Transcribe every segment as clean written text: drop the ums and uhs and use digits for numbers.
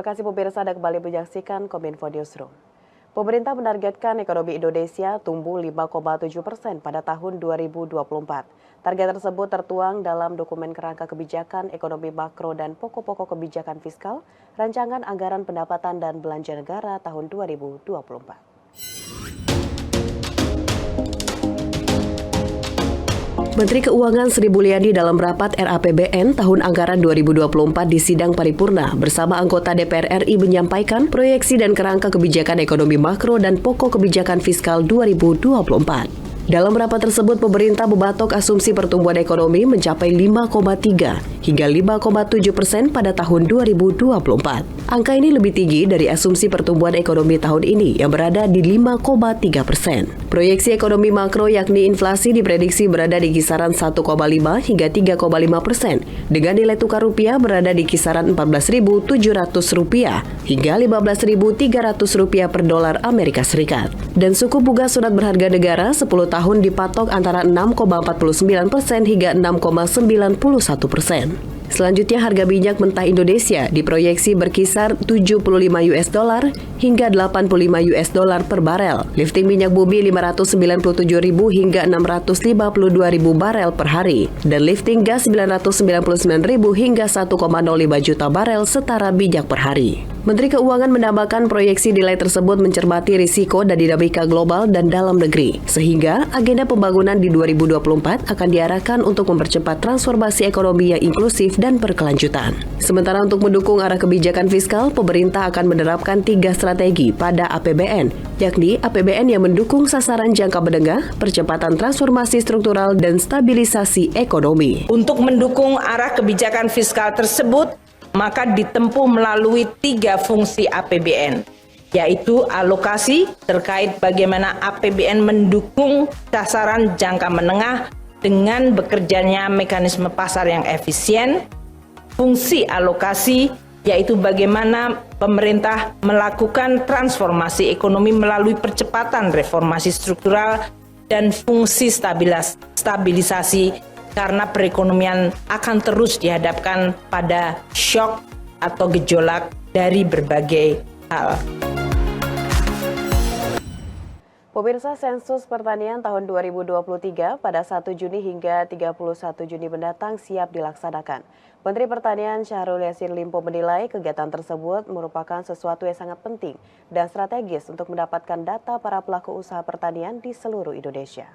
kasih pemirsa, Anda kembali menyaksikan Kominfo Newsroom. Pemerintah menargetkan ekonomi Indonesia tumbuh 5,7% pada tahun 2024. Target tersebut tertuang dalam dokumen kerangka kebijakan ekonomi makro dan pokok-pokok kebijakan fiskal, rancangan anggaran pendapatan dan belanja negara tahun 2024. Menteri Keuangan Sri Mulyani dalam rapat RAPBN tahun anggaran 2024 di sidang paripurna bersama anggota DPR RI menyampaikan proyeksi dan kerangka kebijakan ekonomi makro dan pokok kebijakan fiskal 2024. Dalam rapat tersebut, pemerintah mematok asumsi pertumbuhan ekonomi mencapai 5,3 hingga 5,7% pada tahun 2024. Angka ini lebih tinggi dari asumsi pertumbuhan ekonomi tahun ini yang berada di 5,3%. Proyeksi ekonomi makro yakni inflasi diprediksi berada di kisaran 1,5 hingga 3,5%, dengan nilai tukar rupiah berada di kisaran Rp14.700 hingga Rp15.300 per dolar Amerika Serikat. Dan suku bunga surat berharga negara 10 tahun dipatok antara 6,49% hingga 6,91%. Selanjutnya, harga minyak mentah Indonesia diproyeksi berkisar $75 hingga $85 per barel. Lifting minyak bumi 597.000 hingga 652.000 barel per hari. Dan lifting gas 999.000 hingga 1,05 juta barel setara minyak per hari. Menteri Keuangan menambahkan proyeksi nilai tersebut mencermati risiko dan dinamika global dan dalam negeri, sehingga agenda pembangunan di 2024 akan diarahkan untuk mempercepat transformasi ekonomi yang inklusif dan berkelanjutan. Sementara untuk mendukung arah kebijakan fiskal, pemerintah akan menerapkan 3 strategi pada APBN, yakni APBN yang mendukung sasaran jangka menengah, percepatan transformasi struktural, dan stabilisasi ekonomi. Untuk mendukung arah kebijakan fiskal tersebut, maka ditempuh melalui 3 fungsi APBN, yaitu alokasi terkait bagaimana APBN mendukung sasaran jangka menengah dengan bekerjanya mekanisme pasar yang efisien, fungsi alokasi yaitu bagaimana pemerintah melakukan transformasi ekonomi melalui percepatan reformasi struktural, dan fungsi stabilisasi karena perekonomian akan terus dihadapkan pada shock atau gejolak dari berbagai hal. Pemirsa, sensus pertanian tahun 2023 pada 1 Juni hingga 31 Juni mendatang siap dilaksanakan. Menteri Pertanian Syahrul Yassin Limpo menilai kegiatan tersebut merupakan sesuatu yang sangat penting dan strategis untuk mendapatkan data para pelaku usaha pertanian di seluruh Indonesia.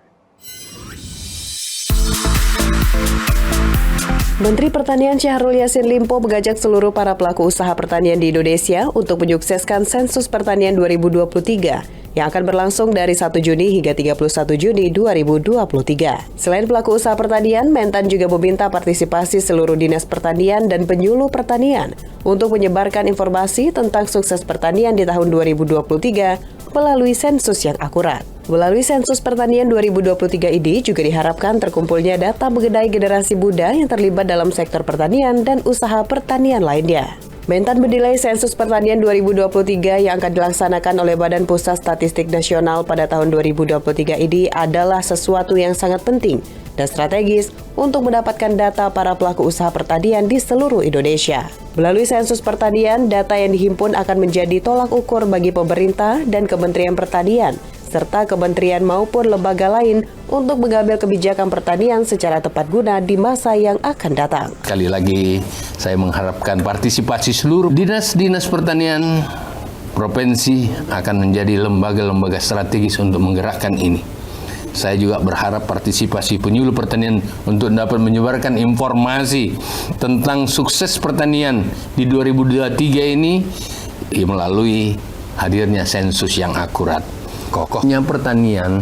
Menteri Pertanian Syahrul Yassin Limpo mengajak seluruh para pelaku usaha pertanian di Indonesia untuk menyukseskan sensus pertanian 2023 yang akan berlangsung dari 1 Juni hingga 31 Juni 2023. Selain pelaku usaha pertanian, Mentan juga meminta partisipasi seluruh dinas pertanian dan penyuluh pertanian untuk menyebarkan informasi tentang sukses pertanian di tahun 2023 melalui sensus yang akurat. Melalui sensus pertanian 2023 ini juga diharapkan terkumpulnya data mengenai generasi muda yang terlibat dalam sektor pertanian dan usaha pertanian lainnya. Mentan menilai sensus pertanian 2023 yang akan dilaksanakan oleh Badan Pusat Statistik Nasional pada tahun 2023 ini adalah sesuatu yang sangat penting dan strategis untuk mendapatkan data para pelaku usaha pertanian di seluruh Indonesia. Melalui sensus pertanian, data yang dihimpun akan menjadi tolak ukur bagi pemerintah dan Kementerian Pertanian, serta kementerian maupun lembaga lain untuk mengambil kebijakan pertanian secara tepat guna di masa yang akan datang. Sekali lagi, saya mengharapkan partisipasi seluruh dinas-dinas pertanian provinsi akan menjadi lembaga-lembaga strategis untuk menggerakkan ini. Saya juga berharap partisipasi penyuluh pertanian untuk dapat menyebarkan informasi tentang sukses pertanian di 2023 ini melalui hadirnya sensus yang akurat. Kokohnya pertanian,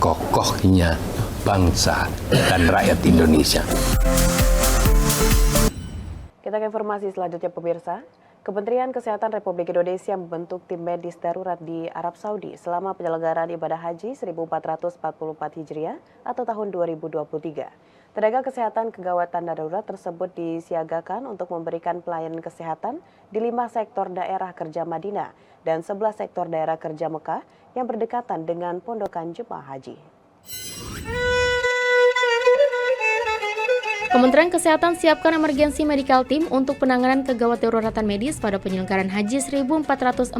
kokohnya bangsa dan rakyat Indonesia. Kita ke informasi selanjutnya, pemirsa. Kementerian Kesehatan Republik Indonesia membentuk tim medis darurat di Arab Saudi selama penyelenggaraan ibadah haji 1444 Hijriah atau tahun 2023. Tenaga kesehatan kegawatan darurat tersebut disiagakan untuk memberikan pelayanan kesehatan di 5 sektor daerah kerja Madinah dan 11 sektor daerah kerja Mekah yang berdekatan dengan pondokan jemaah haji. Kementerian Kesehatan siapkan emergency medical team untuk penanganan kegawat daruratan medis pada penyelenggaraan Haji 1444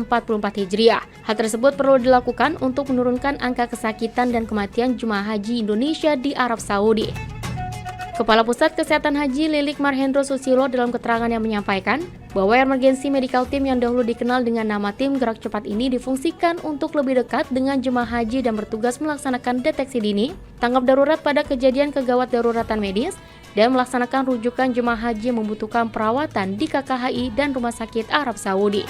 Hijriah. Hal tersebut perlu dilakukan untuk menurunkan angka kesakitan dan kematian jemaah haji Indonesia di Arab Saudi. Kepala Pusat Kesehatan Haji Lilik Marhendro Susilo dalam keterangan yang menyampaikan bahwa emergency medical team yang dahulu dikenal dengan nama tim gerak cepat ini difungsikan untuk lebih dekat dengan jemaah haji dan bertugas melaksanakan deteksi dini, tanggap darurat pada kejadian kegawat daruratan medis, dan melaksanakan rujukan jemaah haji yang membutuhkan perawatan di KKHI dan Rumah Sakit Arab Saudi.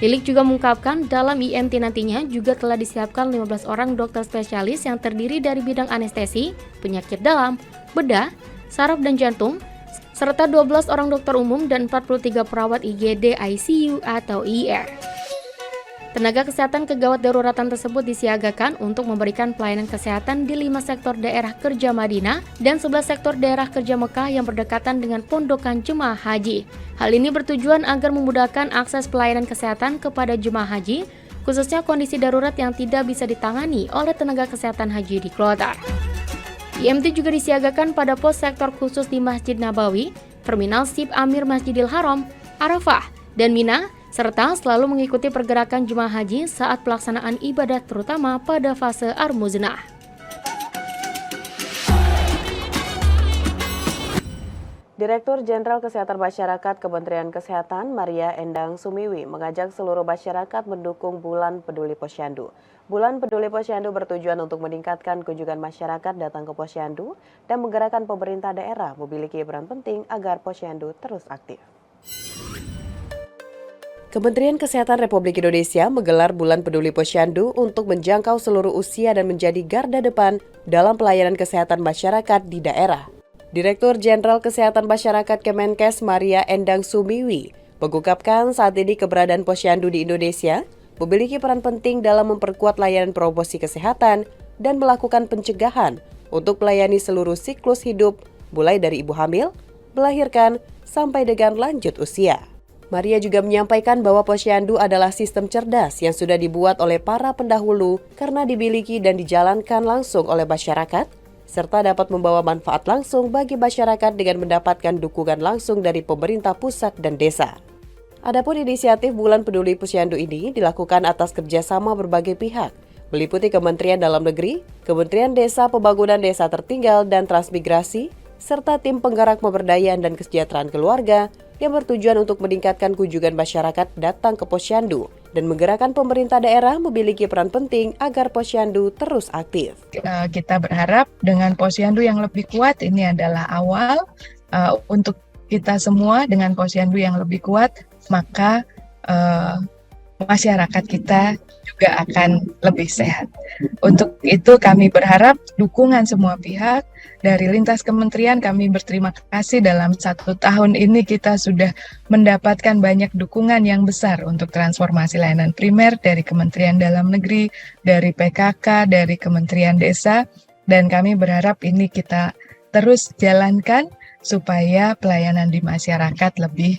Lilik juga mengungkapkan dalam IMT nantinya juga telah disiapkan 15 orang dokter spesialis yang terdiri dari bidang anestesi, penyakit dalam, bedah, saraf dan jantung, serta 12 orang dokter umum dan 43 perawat IGD, ICU, atau IR. Tenaga kesehatan kegawat daruratan tersebut disiagakan untuk memberikan pelayanan kesehatan di 5 sektor daerah kerja Madinah dan 11 sektor daerah kerja Mekah yang berdekatan dengan pondokan jemaah haji. Hal ini bertujuan agar memudahkan akses pelayanan kesehatan kepada jemaah haji, khususnya kondisi darurat yang tidak bisa ditangani oleh tenaga kesehatan haji di kloter. IMT juga disiagakan pada pos sektor khusus di Masjid Nabawi, Terminal Sip Amir Masjidil Haram, Arafah, dan Mina, serta selalu mengikuti pergerakan jemaah haji saat pelaksanaan ibadah terutama pada fase Ar-Muznah. Direktur Jenderal Kesehatan Masyarakat Kementerian Kesehatan Maria Endang Sumiwi mengajak seluruh masyarakat mendukung Bulan Peduli Posyandu. Bulan Peduli Posyandu bertujuan untuk meningkatkan kunjungan masyarakat datang ke posyandu dan menggerakkan pemerintah daerah memiliki peran penting agar posyandu terus aktif. Kementerian Kesehatan Republik Indonesia menggelar Bulan Peduli Posyandu untuk menjangkau seluruh usia dan menjadi garda depan dalam pelayanan kesehatan masyarakat di daerah. Direktur Jenderal Kesehatan Masyarakat Kemenkes Maria Endang Sumiwi mengungkapkan saat ini keberadaan posyandu di Indonesia memiliki peran penting dalam memperkuat layanan promosi kesehatan dan melakukan pencegahan untuk melayani seluruh siklus hidup mulai dari ibu hamil, melahirkan, sampai dengan lanjut usia. Maria juga menyampaikan bahwa posyandu adalah sistem cerdas yang sudah dibuat oleh para pendahulu karena dimiliki dan dijalankan langsung oleh masyarakat, serta dapat membawa manfaat langsung bagi masyarakat dengan mendapatkan dukungan langsung dari pemerintah pusat dan desa. Adapun inisiatif Bulan Peduli Posyandu ini dilakukan atas kerjasama berbagai pihak, meliputi Kementerian Dalam Negeri, Kementerian Desa Pembangunan Desa Tertinggal dan Transmigrasi, serta tim penggerak pemberdayaan dan kesejahteraan keluarga yang bertujuan untuk meningkatkan kunjungan masyarakat datang ke posyandu dan menggerakkan pemerintah daerah memiliki peran penting agar posyandu terus aktif. Kita berharap dengan posyandu yang lebih kuat, ini adalah awal untuk kita semua. Dengan posyandu yang lebih kuat, maka masyarakat kita juga akan lebih sehat. Untuk itu kami berharap dukungan semua pihak. Dari lintas kementerian kami berterima kasih dalam 1 tahun ini kita sudah mendapatkan banyak dukungan yang besar untuk transformasi layanan primer dari Kementerian Dalam Negeri, dari PKK, dari Kementerian Desa, dan kami berharap ini kita terus jalankan supaya pelayanan di masyarakat lebih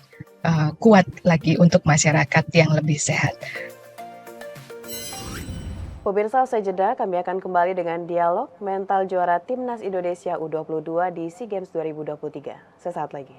kuat lagi untuk masyarakat yang lebih sehat. Pemirsa, usai jeda kami akan kembali dengan dialog mental juara Timnas Indonesia U22 di SEA Games 2023. Sesaat lagi.